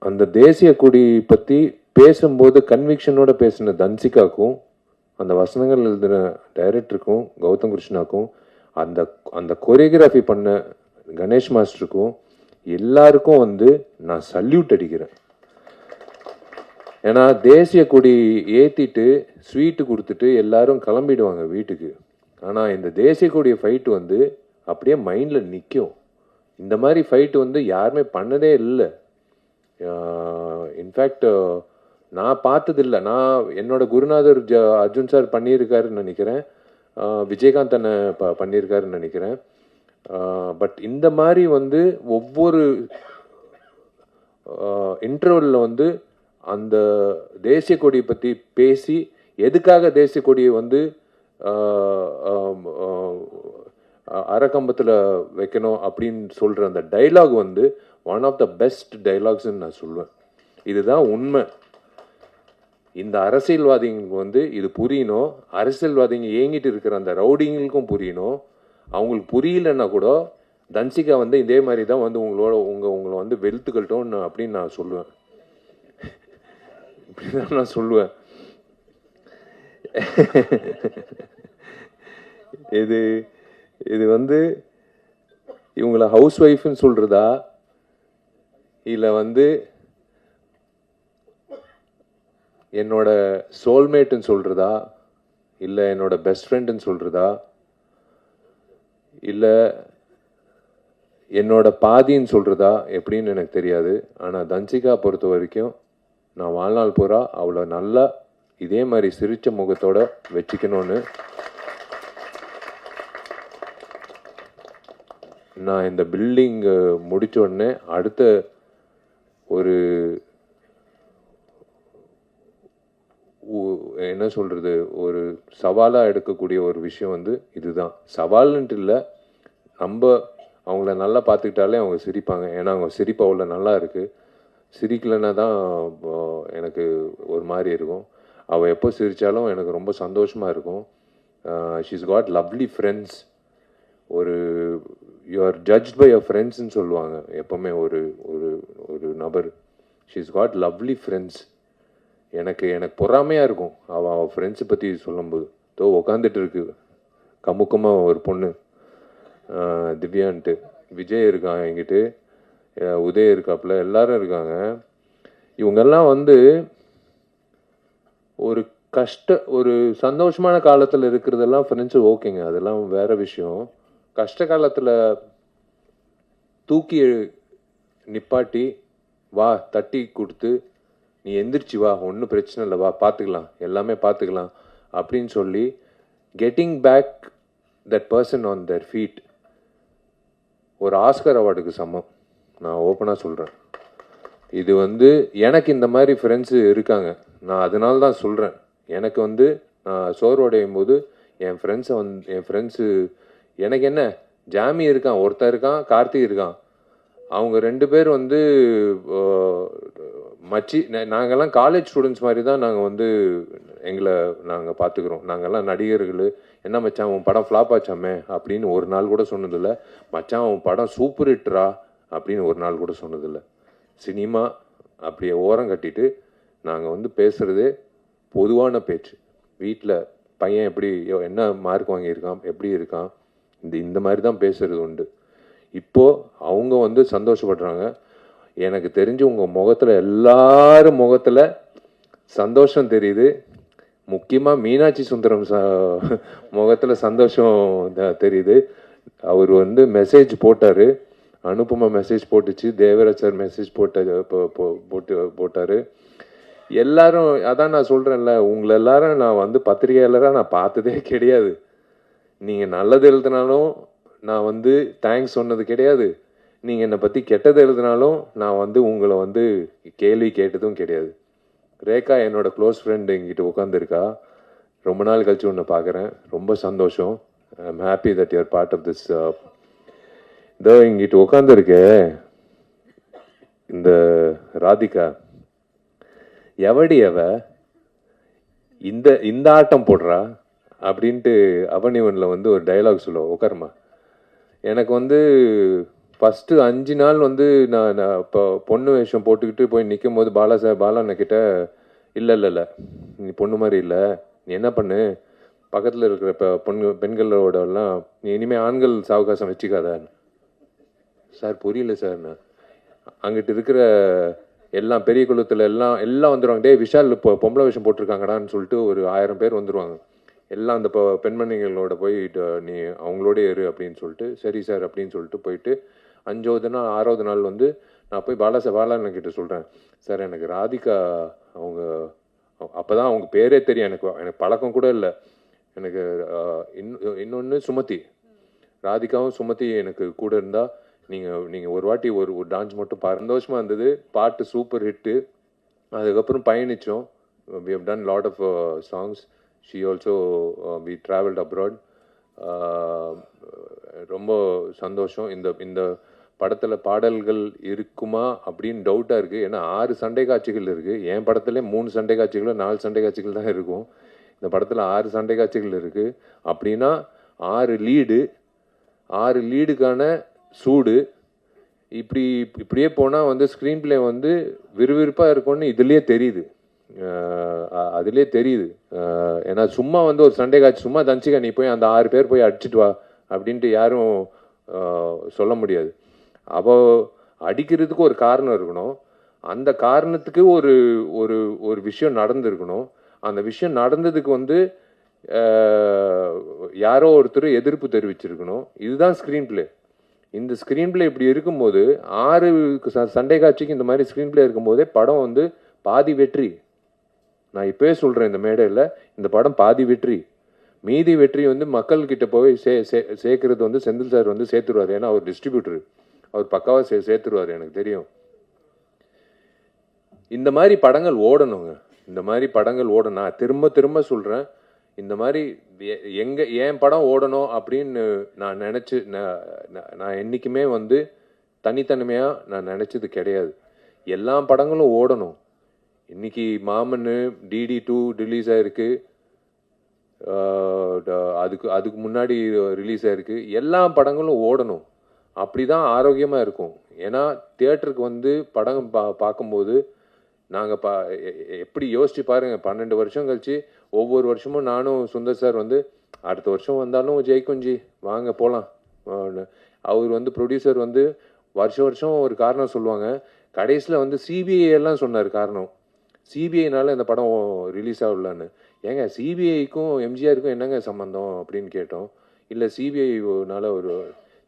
அந்த தேசிய கொடி பற்றி பேசும்போது கன்விக்ஷனோட பேசின தன்சிகாக்கும், அந்த வசனங்கள் எழுதின டைரக்டருக்கும் கௌதம் கிருஷ்ணாக்கும், அந்த கொரியோகிராஃபி பண்ண கணேஷ் மாஸ்டருக்கும் எல்லாருக்கும் வந்து நான் சல்யூட் அடிக்கிறேன். ஏன்னா தேசிய கொடி ஏற்றிட்டு ஸ்வீட்டு கொடுத்துட்டு எல்லாரும் கிளம்பிடுவாங்க வீட்டுக்கு. ஆனால் இந்த தேசிய கொடிய ஃபைட்டு வந்து அப்படியே மைண்டில் நிற்கும். இந்த மாதிரி ஃபைட்டு வந்து யாருமே பண்ணதே இல்லை. இன்ஃபேக்ட் நான் பார்த்ததில்லை. என்னோட குருநாதர் அர்ஜுன் சார் பண்ணியிருக்காருன்னு நினைக்கிறேன், விஜயகாந்த் அண்ணன் பண்ணியிருக்காருன்னு நினைக்கிறேன். பட் இந்த மாதிரி வந்து ஒவ்வொரு இன்டர்வலில் வந்து அந்த தேசிய கொடியை பற்றி பேசி எதுக்காக தேசிய கொடியை வந்து அறக்கம்பத்தில் வைக்கணும் அப்படின்னு சொல்கிற அந்த டைலாக் வந்து ஒன் ஆஃப் த பெஸ்ட் டைலாக்ஸ்ன்னு நான் சொல்லுவேன். இதுதான் உண்மை. இந்த அரசியல்வாதிங்களுக்கு வந்து இது புரியணும். அரசியல்வாதிங்க ஏங்கிட்டு இருக்கிற அந்த ரவுடிங்களுக்கும் புரியணும். அவங்களுக்கு புரியலன்னா கூட தன்சிகா வந்து இதே மாதிரி தான் வந்து உங்களை வந்து வெளுத்துக்கட்டும் அப்படின்னு நான் சொல்லுவேன். இப்படிதான் நான் சொல்லுவேன். இது வந்து இவங்கள ஹவுஸ் ஒய்ஃப்னு சொல்றதா இல்லை வந்து என்னோட சோல்மேட்டுன்னு சொல்றதா இல்லை என்னோட பெஸ்ட் ஃப்ரெண்டுன்னு சொல்றதா இல்லை என்னோட பாதின்னு சொல்றதா எப்படின்னு எனக்கு தெரியாது. ஆனால் தன்சிகா பொறுத்த வரைக்கும் நான் வாழ்நாள் பூரா அவளை நல்லா இதே மாதிரி சிரிச்ச முகத்தோட வச்சுக்கணும்னு நான் இந்த பில்டிங் முடிச்ச உடனே அடுத்த ஒரு என்ன சொல்றது ஒரு சவாலாக எடுக்கக்கூடிய ஒரு விஷயம் வந்து இதுதான். சவால்ன்ட்டு இல்லை, நம்ம அவங்கள நல்லா பார்த்துக்கிட்டாலே அவங்க சிரிப்பாங்க. ஏன்னா அவங்க சிரிப்பு அவ்வளோ நல்லா இருக்கு. சிரிக்கலைன்னா தான் எனக்கு ஒரு மாதிரி இருக்கும். அவள் எப்போ சிரித்தாலும் எனக்கு ரொம்ப சந்தோஷமாக இருக்கும். She's got lovely friends. ஒரு you are judge by your ஃப்ரெண்ட்ஸ்ன்னு சொல்லுவாங்க எப்போவுமே ஒரு ஒரு ஒரு நபர். She's got lovely friends. எனக்கு பொறாமையாக இருக்கும் அவள் ஃப்ரெண்ட்ஸை பற்றி சொல்லும்போது. உக்காந்துட்டு இருக்கு கமுக்கமாக ஒரு பொண்ணு, திவ்யான்ட்டு. விஜய் இருக்கான் என்கிட்ட, உதய் இருக்காப்புல, எல்லாரும் இருக்காங்க. இவங்கெல்லாம் வந்து ஒரு சந்தோஷமான காலத்தில் இருக்கிறதெல்லாம் ஃப்ரெண்ட்ஸு ஓகேங்க, அதெல்லாம் வேற விஷயம். கஷ்ட காலத்தில் தூக்கி நிப்பாட்டி வா தட்டி கொடுத்து நீ எந்திரிச்சு வா, ஒன்றும் பிரச்சனை இல்லை, வா பார்த்துக்கலாம், எல்லாமே பார்த்துக்கலாம் அப்படின்னு சொல்லி getting back that person on their feet ஒரு ஆஸ்கர் அவார்டுக்கு சமம். நான் ஓப்பனாக சொல்கிறேன். இது வந்து எனக்கு இந்த மாதிரி ஃப்ரெண்ட்ஸு இருக்காங்க. நான் அதனால தான் சொல்கிறேன். எனக்கு வந்து நான் சோர்வடையும் போது என் ஃப்ரெண்ட்ஸு எனக்கு என்ன ஜாமி இருக்கான், ஒருத்தன் இருக்கான், கார்த்திக் இருக்கான். அவங்க 2 பேர் வந்து நாங்கள்லாம் காலேஜ் ஸ்டூடெண்ட்ஸ் மாதிரி தான் நாங்கள் வந்து நாங்கள் பார்த்துக்குறோம். நாங்கள்லாம் நடிகர்கள். என்ன மச்சான் உன் படம் ஃப்ளாப் ஆச்சாமே அப்படின்னு ஒரு நாள் கூட சொன்னதில்லை. மச்சான் உன் படம் சூப்பர் ஹிட்ரா அப்படின்னு ஒரு நாள் கூட சொன்னதில்லை. சினிமா அப்படியே ஓரம் கட்டிட்டு நாங்கள் வந்து பேசுகிறதே பொதுவான பேச்சு. வீட்டில் பையன் எப்படி என்ன மார்க் வாங்கியிருக்கான், எப்படி இருக்கான், இந்த மாதிரி தான் பேசுகிறது உண்டு. இப்போது அவங்க வந்து சந்தோஷப்படுறாங்க. எனக்கு தெரிஞ்சு உங்கள் முகத்தில் எல்லாரும் முகத்தில் சந்தோஷம் தெரியுது. முக்கியமாக மீனாட்சி சுந்தரம் முகத்தில் சந்தோஷம் தெரியுது. அவர் வந்து மெசேஜ் போட்டார், அனுப்பமா மெசேஜ் போட்டுச்சு, தேவராஜ் சார் மெசேஜ் போட்டார். எல்லாரும் அதான் நான் சொல்கிறேன்ல, உங்களை எல்லாரும் நான் வந்து பத்திரிகையாளராக நான் பார்த்ததே கிடையாது. நீங்கள் நல்லது எழுதினாலும் நான் வந்து தேங்க்ஸ் சொன்னது கிடையாது. நீங்கள் என்னை பற்றி கெட்டது எழுதினாலும் நான் வந்து உங்களை வந்து கேள்வி கேட்டதும் கிடையாது. ரேகா என்னோட க்ளோஸ் ஃப்ரெண்டு எங்கிட்ட உட்காந்துருக்கா. ரொம்ப நாள் கழிச்சு ஒன்று பார்க்குறேன். ரொம்ப சந்தோஷம். I am happy that you're part of this. இதோ இங்கிட்ட உட்காந்துருக்கே இந்த ராதிகா, எவடி இந்த ஆட்டம் போடுறா அப்படின்ட்டு அவனிவனில் வந்து ஒரு டைலாக் சொல்லுவோம். உட்காருமா. எனக்கு வந்து ஃபஸ்ட்டு 5 நாள் வந்து நான் இப்போ பொண்ணு வேஷம் போட்டுக்கிட்டு போய் நிற்கும் போது பாலாண்ணக்கிட்ட இல்லை நீ பொண்ணு மாதிரி இல்லை, நீ என்ன பண்ணு, பக்கத்தில் இருக்கிற இப்போ பெண்களோடலாம் நீ இனிமேல் ஆண்கள் சாவகாசம் வச்சுக்காத. சார் புரியல சார். நான் அங்கிட்டு இருக்கிற எல்லாம் பெரிய குளத்தில் எல்லாம் வந்துடுவாங்க. டே விஷால் இப்போ பொம்பளை வேஷம் போட்டிருக்காங்கடான்னு சொல்லிட்டு ஒரு 1000 பேர் வந்துடுவாங்க. எல்லாம் அந்த பெண்மணிகளோட போய் நீ அவங்களோட இரு அப்படின்னு சொல்லிட்டு, சரி சார் அப்படின்னு சொல்லிட்டு போயிட்டு 5வது நாள் 6வது நாள் வந்து நான் போய் பாலாண்ணக்கிட்ட சொல்கிறேன், சார் எனக்கு ராதிகா அவங்க அப்போ தான் அவங்க பேரே தெரியும். எனக்கு பழக்கம் கூட இல்லை. எனக்கு இன்னொன்று சுமதி, ராதிகாவும் சுமதி எனக்கு கூட இருந்தால் நீங்கள் ஒரு வாட்டி ஒரு டான்ஸ் மட்டும் சந்தோஷமாக இருந்தது. பாட்டு சூப்பர் ஹிட்டு. அதுக்கப்புறம் பயணித்தோம். we have done lot of songs. She also we traveled abroad. ரொம்ப சந்தோஷம். இந்த படத்தில் பாடல்கள் இருக்குமா அப்படின்னு டவுட்டாக இருக்குது. ஏன்னா 6 சண்டை காட்சிகள் இருக்குது. என் படத்துல 3 சண்டை காட்சிகளோ 4 சண்டை காட்சிகள் தான் இருக்கும். இந்த படத்தில் 6 சண்டை காட்சிகள் இருக்குது. அப்படின்னா 6 லீடுக்கான சூடு. இப்படியே போனால் வந்து ஸ்க்ரீன் பிளே வந்து விறுவிறுப்பாக இருக்கும்னு இதுலேயே தெரியுது. அதுலேயே தெரியுது. ஏன்னா சும்மா வந்து ஒரு சண்டை காட்சி சும்மா தஞ்சிக்கா நீ போய் அந்த 6 பேர் போய் அடிச்சிட்டு வா அப்படின்ட்டு யாரும் சொல்ல முடியாது. அப்போ அடிக்கிறதுக்கு ஒரு காரணம் இருக்கணும். அந்த காரணத்துக்கு ஒரு ஒரு ஒரு விஷயம் நடந்திருக்கணும். அந்த விஷயம் நடந்ததுக்கு வந்து யாரோ ஒருத்தர் எதிர்ப்பு தெரிவிச்சிருக்கணும். இதுதான் ஸ்க்ரீன் பிளே. இந்த ஸ்க்ரீன் பிளே இப்படி இருக்கும்போது 6 சண்டை காட்சிக்கு இந்த மாதிரி ஸ்க்ரீன் பிளே இருக்கும்போதே படம் வந்து பாதி வெற்றி. நான் இப்போயே சொல்கிறேன் இந்த மேடையில், இந்த படம் பாதி வெற்றி. மீதி வெற்றி வந்து மக்கள்கிட்ட போய் சேர்க்கறது வந்து செந்தில் சார் வந்து சேர்த்துருவார். ஏன்னா அவர் டிஸ்ட்ரிபியூட்டர், அவர் பக்காவாக சேர்த்துருவார், எனக்கு தெரியும். இந்த மாதிரி படங்கள் ஓடணுங்க. இந்த மாதிரி படங்கள் ஓடணும். நான் திரும்ப சொல்கிறேன், இந்த மாதிரி என் படம் ஓடணும் அப்படின்னு நான் நினச்சி நான் என்றைக்குமே வந்து தனித்தன்மையாக நான் நினச்சது கிடையாது. எல்லா படங்களும் ஓடணும். இன்னைக்கு மாமன் DD2 ரிலீஸ் ஆகிருக்கு. அதுக்கு முன்னாடி ரிலீஸ் ஆகிருக்கு. எல்லா படங்களும் ஓடணும். அப்படி தான் ஆரோக்கியமாக இருக்கும். ஏன்னா தியேட்டருக்கு வந்து படம் பார்க்கும்போது நாங்கள் எப்படி யோசிச்சு பாருங்கள், 12 வருஷம் கழிச்சு ஒவ்வொரு வருஷமும் நானும் சுந்தர் சார் வந்து அடுத்த வருஷம் வந்தாலும் ஜெயிக்குஞ்சி வாங்க போகலாம். அவர் வந்து ப்ரொடியூசர் வந்து வருஷம் ஒரு காரணம் சொல்லுவாங்க. கடைசியில் வந்து சிபிஐ எல்லாம் சொன்னார் காரணம். சிபிஐனால இந்த படம் ரிலீஸ் ஆகலான்னு. ஏங்க சிபிஐக்கும் எம்ஜிஆருக்கும் என்னங்க சம்மந்தம் அப்படின்னு கேட்டோம். இல்லை சிபிஐனால ஒரு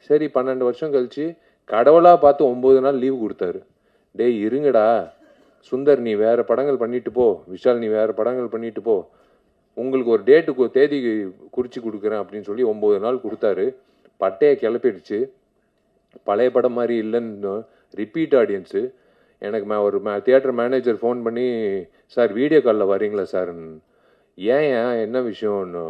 சரி 12 வருஷம் கழிச்சு கடவுளாக பார்த்து 9 நாள் லீவு கொடுத்தாரு. டேய் இருங்கடா சுந்தர், நீ வேறு படங்கள் பண்ணிட்டு போ, விஷால் நீ வேறு படங்கள் பண்ணிட்டு போ, உங்களுக்கு ஒரு டேட்டுக்கு தேதி குறித்து கொடுக்குறேன் அப்படின்னு சொல்லி 9 நாள் கொடுத்தாரு. பட்டையை கிளப்பிடுச்சு. பழைய படம் மாதிரி இல்லைன்னு ரிப்பீட் ஆடியன்ஸு. எனக்கு ஒரு தியேட்டர் மேனேஜர் ஃபோன் பண்ணி, சார் வீடியோ காலில் வரீங்களா சார்? ஏன் என்ன விஷயம்னு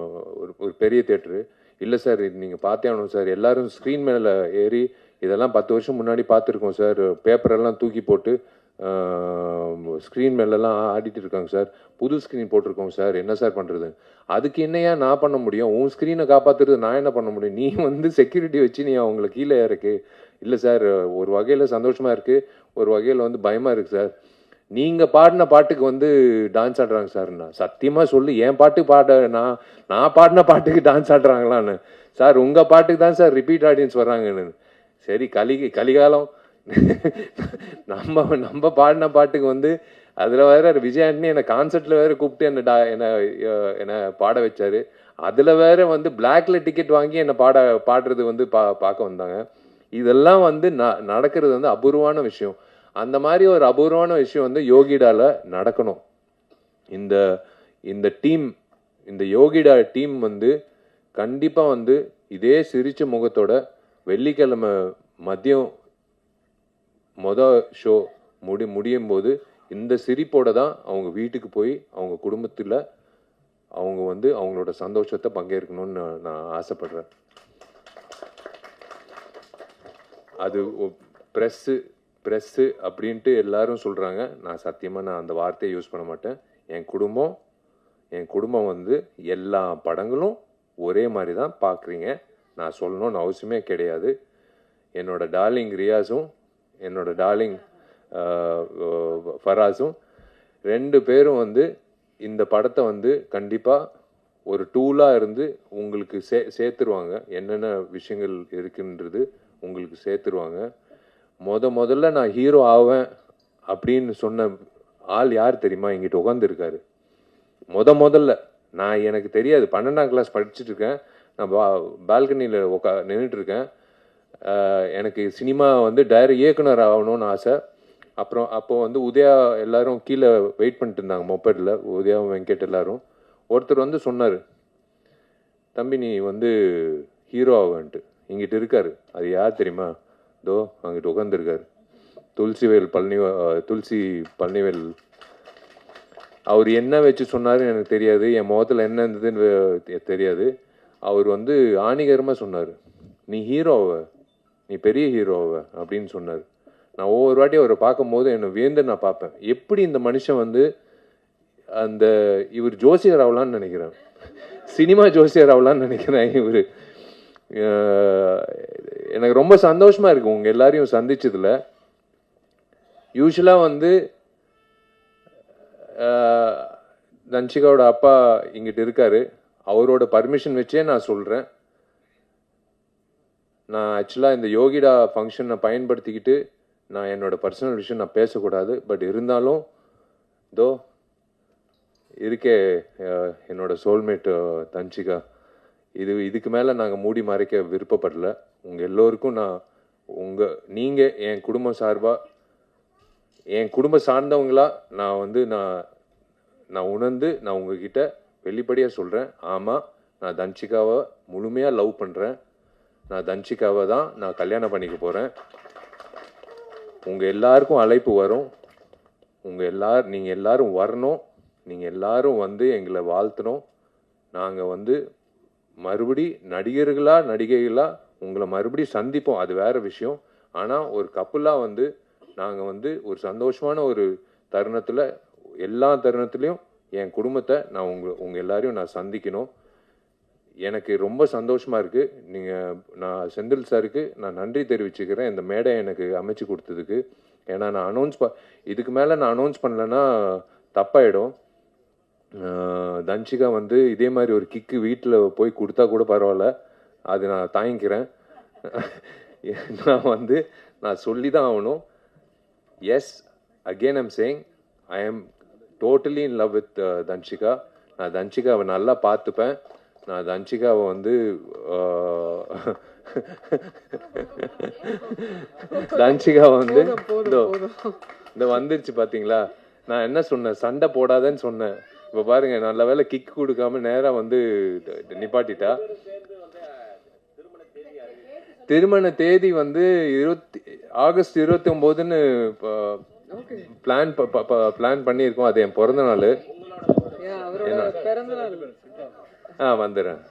ஒரு பெரிய தியேட்டரு. இல்லை சார் இது நீங்கள் பார்த்தே ஆகணும் சார், எல்லோரும் ஸ்க்ரீன் மேலே ஏறி இதெல்லாம் 10 வருஷம் முன்னாடி பார்த்துருக்கோம் சார், பேப்பரெல்லாம் தூக்கி போட்டு ஸ்க்ரீன் மேலெல்லாம் ஆடிட்டு இருக்காங்க சார், புது ஸ்க்ரீன் போட்டிருக்கோங்க சார், என்ன சார் பண்ணுறது? அதுக்கு என்னையா நான் பண்ண முடியும்? உன் ஸ்க்ரீனை காப்பாற்றுறது நான் என்ன பண்ண முடியும்? நீ வந்து செக்யூரிட்டி வச்சு நீ அவங்கள கீழே இறக்கு. இல்லை சார் ஒரு வகையில் சந்தோஷமாக இருக்குது, ஒரு வகையில் வந்து பயமாக இருக்குது சார். நீங்கள் பாடின பாட்டுக்கு வந்து டான்ஸ் ஆடுறாங்க சார். நான் சத்தியமாக சொல்லு, என் பாட்டு நான் பாடின பாட்டுக்கு டான்ஸ் ஆடுறாங்களான்னு. சார் உங்கள் பாட்டுக்கு தான் சார் ரிப்பீட் ஆடியன்ஸ் வர்றாங்கன்னு. சரி கலிகாலம் நம்ம பாடின பாட்டுக்கு வந்து அதில் வேற விஜய் ஆண்டனி என்னை கான்சர்ட்டில் வேற கூப்பிட்டு என்னை பாட வச்சாரு. அதில் வேற வந்து பிளாக்ல டிக்கெட் வாங்கி என்னை பாடுறது வந்து பார்க்க வந்தாங்க. இதெல்லாம் வந்து நடக்கிறது வந்து அபூர்வமான விஷயம். அந்த மாதிரி ஒரு அபூர்வமான விஷயம் வந்து யோகிடால நடக்கணும். இந்த டீம், இந்த யோகிடா டீம் வந்து கண்டிப்பாக வந்து இதே சிரிச்ச முகத்தோட வெள்ளிக்கிழமை மதியம் ஷோ முடியும் போது இந்த சிரிப்போட தான் அவங்க வீட்டுக்கு போய் அவங்க குடும்பத்தில் அவங்க வந்து அவங்களோட சந்தோஷத்தை பங்கேற்கணும்னு நான் ஆசைப்படுறேன். அது ப்ரெஸ்ஸு அப்படின்ட்டு எல்லாரும் சொல்கிறாங்க. நான் சத்தியமாக அந்த வார்த்தையை யூஸ் பண்ண மாட்டேன். என் குடும்பம் வந்து எல்லா படங்களும் ஒரே மாதிரி தான் பார்க்குறீங்க. நான் சொல்லணும்னு அவசியமே கிடையாது. என்னோட டார்லிங் ரியாஸும் என்னோட டார்லிங் ஃபராஸும் 2 பேரும் வந்து இந்த படத்தை வந்து கண்டிப்பாக ஒரு டூலாக இருந்து உங்களுக்கு சேர்த்துருவாங்க. என்னென்ன விஷயங்கள் இருக்குன்றது உங்களுக்கு சேர்த்துருவாங்க. முதல்ல நான் ஹீரோ ஆவேன் அப்படின்னு சொன்ன ஆள் யார் தெரியுமா? எங்கிட்ட உட்காந்துருக்காரு. முதல்ல எனக்கு தெரியாது, 12ஆம் கிளாஸ் படிச்சுட்டு இருக்கேன். நான் பால்கனியில் நின்றுட்டு இருக்கேன். எனக்கு சினிமா வந்து இயக்குனர் ஆகணும்னு ஆசை. அப்போ வந்து உதயா எல்லாரும் கீழே வெயிட் பண்ணிட்டு இருந்தாங்க மொபைலில், உதயா வெங்கட் எல்லாரும். ஒருத்தர் வந்து சொன்னார், தம்பி நீ வந்து ஹீரோ ஆகன்ட்டு. இங்கிட்டு இருக்காரு. அது யார் தெரியுமா? தோ அங்கிட்டு உட்காந்துருக்காரு. துளசி பழனிவேல். அவர் என்ன வச்சு சொன்னாருன்னு எனக்கு தெரியாது, என் முகத்தில் என்ன இருந்ததுன்னு தெரியாது. அவர் வந்து ஆணிகரமாக சொன்னார், நீ ஹீரோவை, நீ பெரிய ஹீரோவை அப்படின்னு சொன்னார். நான் ஒவ்வொரு வாட்டி அவரை பார்க்கும்போது என்னை வியந்து நான் பார்ப்பேன், எப்படி இந்த மனுஷன் வந்து அந்த இவர் ஜோசியர் ஆகலான்னு நினைக்கிறேன், சினிமா ஜோசியர் ஆகலான்னு நினைக்கிறேன். இவர் எனக்கு ரொம்ப சந்தோஷமா இருக்கு உங்க எல்லாரையும் சந்திச்சதுல. யூஸ்வலா வந்து தன்ஷிகாவோட அப்பா இங்கிட்டு இருக்காரு, அவரோட பர்மிஷன் வச்சே நான் சொல்றேன். நான் ஆக்சுவலாக இந்த யோகிடா ஃபங்க்ஷனை பயன்படுத்திக்கிட்டு நான் என்னோட பர்சனல் விஷயம் நான் பேசக்கூடாது. பட் இருந்தாலும் தோ இருக்கே என்னோட சோல்மேட் தன்ஷிகா, இதுக்கு மேலே நாங்கள் மூடி மறைக்க விருப்பப்படல. உங்கள் எல்லோருக்கும் நீங்கள் என் குடும்பம் சார்பாக, என் குடும்பம் சார்ந்தவங்களா நான் உணர்ந்து நான் உங்ககிட்ட வெளிப்படையாக சொல்கிறேன். ஆமாம், நான் தன்ஷிகாவை முழுமையாக லவ் பண்ணுறேன். நான் தன்ஷிகாவை தான் நான் கல்யாணம் பண்ணிக்க போகிறேன். உங்கள் எல்லாருக்கும் அழைப்பு வரும். நீங்கள் எல்லாரும் வரணும். நீங்கள் எல்லாரும் வந்து எங்களை வாழ்த்தணும். நாங்கள் வந்து மறுபடி நடிகைகளாக உங்களை மறுபடி சந்திப்போம், அது வேறு விஷயம். ஆனால் ஒரு கப்புலாக வந்து நாங்கள் வந்து ஒரு சந்தோஷமான ஒரு தருணத்தில், எல்லா தருணத்துலேயும் என் குடும்பத்தை நான் உங்கள் எல்லாரையும் நான் சந்திக்கணும். எனக்கு ரொம்ப சந்தோஷமாக இருக்குது. நான் செந்தில் சாருக்கு நான் நன்றி தெரிவிச்சுக்கிறேன் இந்த மேடை எனக்கு அமைச்சு கொடுத்ததுக்கு. ஏன்னா நான் இதுக்கு மேலே நான் அனௌன்ஸ் பண்ணலைன்னா தப்பாயிடும். தன்ஷிகா வந்து இதே மாதிரி ஒரு கிக்கு வீட்டில் போய் கொடுத்தா கூட பரவாயில்ல, அது நான் தாங்கிக்கிறேன். நான் சொல்லி தான் ஆகணும். Yes, again I'm saying, I am totally in love with Dhanshika. நான் தன்ஷிகாவை நல்லா பார்த்துப்பேன். நான் தன்ஷிகாவை வந்து தன்ஷிகாவை வந்து இந்த வந்துருச்சு பார்த்தீங்களா, நான் என்ன சொன்னேன், சண்டை போடாதேன்னு சொன்னேன். இப்போ பாருங்க, நல்ல வேலை கிக் கொடுக்காம நேராக வந்து நிப்பாட்டிட்டா. திருமண தேதி வந்து ஆகஸ்ட் 29ன்னு பிளான் பண்ணியிருக்கோம். அது என் பிறந்த நாள். வந்துடுறேன்.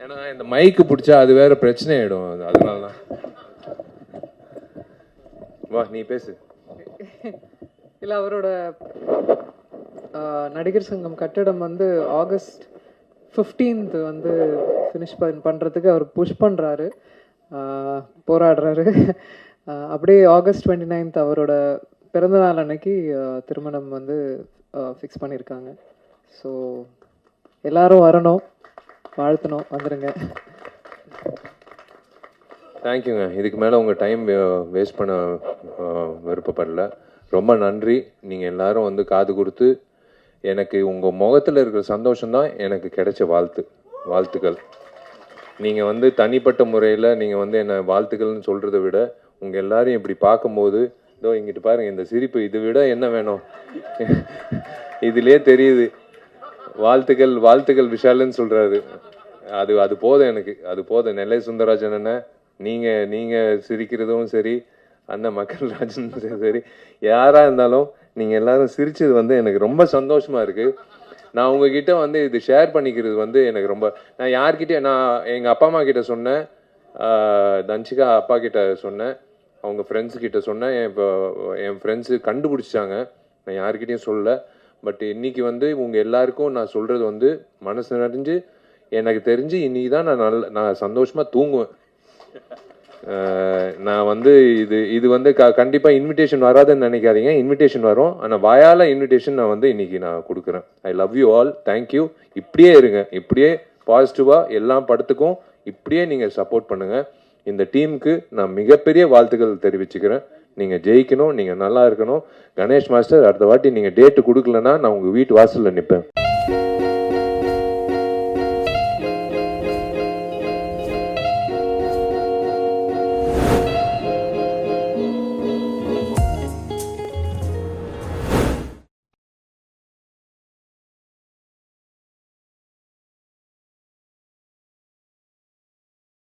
ஏன்னா இந்த மைக்கு பிடிச்சா அது வேற பிரச்சனை ஆயிடும், அதனாலதான். வா, நீ பேசு. இல்லை, அவரோட நடிகர் சங்கம் கட்டடம் வந்து ஆகஸ்ட் 15th வந்து ஃபினிஷ் பண்ணுறதுக்கு அவர் புஷ் பண்ணுறாரு, போராடுறாரு. அப்படியே ஆகஸ்ட் 29th அவரோட பிறந்தநாள் அன்னைக்கு திருமணம் வந்து ஃபிக்ஸ் பண்ணியிருக்காங்க. ஸோ எல்லாரும் வரணும், வாழ்த்தணும், வந்துடுங்க. தேங்க்யூங்க. இதுக்கு மேலே உங்கள் டைம் வேஸ்ட் பண்ண விருப்பப்படல. ரொம்ப நன்றி. நீங்கள் எல்லாரும் வந்து காது கொடுத்து எனக்கு உங்கள் முகத்தில் இருக்கிற சந்தோஷம்தான் எனக்கு கிடைச்ச வாழ்த்துக்கள். நீங்கள் வந்து தனிப்பட்ட முறையில் நீங்கள் வந்து என்னை வாழ்த்துக்கள்னு சொல்கிறத விட உங்கள் எல்லாரையும் இப்படி பார்க்கும்போது, இதோ இங்கிட்டு பாருங்கள் இந்த சிரிப்பு, இதை விட என்ன வேணும்? இதுலேயே தெரியுது. வாழ்த்துக்கள் விஷாலுன்னு சொல்கிறாரு. அது போதும் எனக்கு, அது போதும். நெல்லை சுந்தரராஜன் அண்ணன், நீங்கள் சிரிக்கிறதும் சரி, அண்ணன் மக்கள்ராஜன் சரி, யாராக இருந்தாலும் நீங்கள் எல்லாரும் சிரிச்சது வந்து எனக்கு ரொம்ப சந்தோஷமாக இருக்குது. நான் உங்ககிட்ட வந்து இது ஷேர் பண்ணிக்கிறது வந்து எனக்கு ரொம்ப, நான் எங்கள் அப்பா அம்மா கிட்ட சொன்னேன், தன்ஷிகா அப்பா கிட்ட சொன்னேன், அவங்க ஃப்ரெண்ட்ஸு கிட்ட சொன்னேன். என் ஃப்ரெண்ட்ஸு கண்டுபிடிச்சாங்க, நான் யார்கிட்டையும் சொல்லலை. பட் இன்னைக்கு வந்து உங்கள் எல்லாருக்கும் நான் சொல்கிறது வந்து மனசு நிறைஞ்சு, எனக்கு தெரிஞ்சு இன்னைக்கு தான் நான் சந்தோஷமாக தூங்குவேன். நான் வந்து இது வந்து கண்டிப்பாக இன்விடேஷன் வராதுன்னு நினைக்காதீங்க, இன்விடேஷன் வரும். ஆனால் வாயால் இன்விடேஷன் நான் வந்து இன்னைக்கு நான் கொடுக்குறேன். ஐ லவ் யூ ஆல், தேங்க்யூ. இப்படியே இருங்க, இப்படியே பாசிட்டிவாக எல்லா படத்துக்கும் இப்படியே நீங்கள் சப்போர்ட் பண்ணுங்கள். இந்த டீமுக்கு நான் மிகப்பெரிய வாழ்த்துக்கள் தெரிவிச்சுக்கிறேன். நீங்கள் ஜெயிக்கணும், நீங்கள் நல்லா இருக்கணும். கணேஷ் மாஸ்டர், அடுத்த வாட்டி நீங்கள் டேட்டு கொடுக்கலன்னா நான் உங்கள் வீட்டு வாசலில் நிற்பேன்.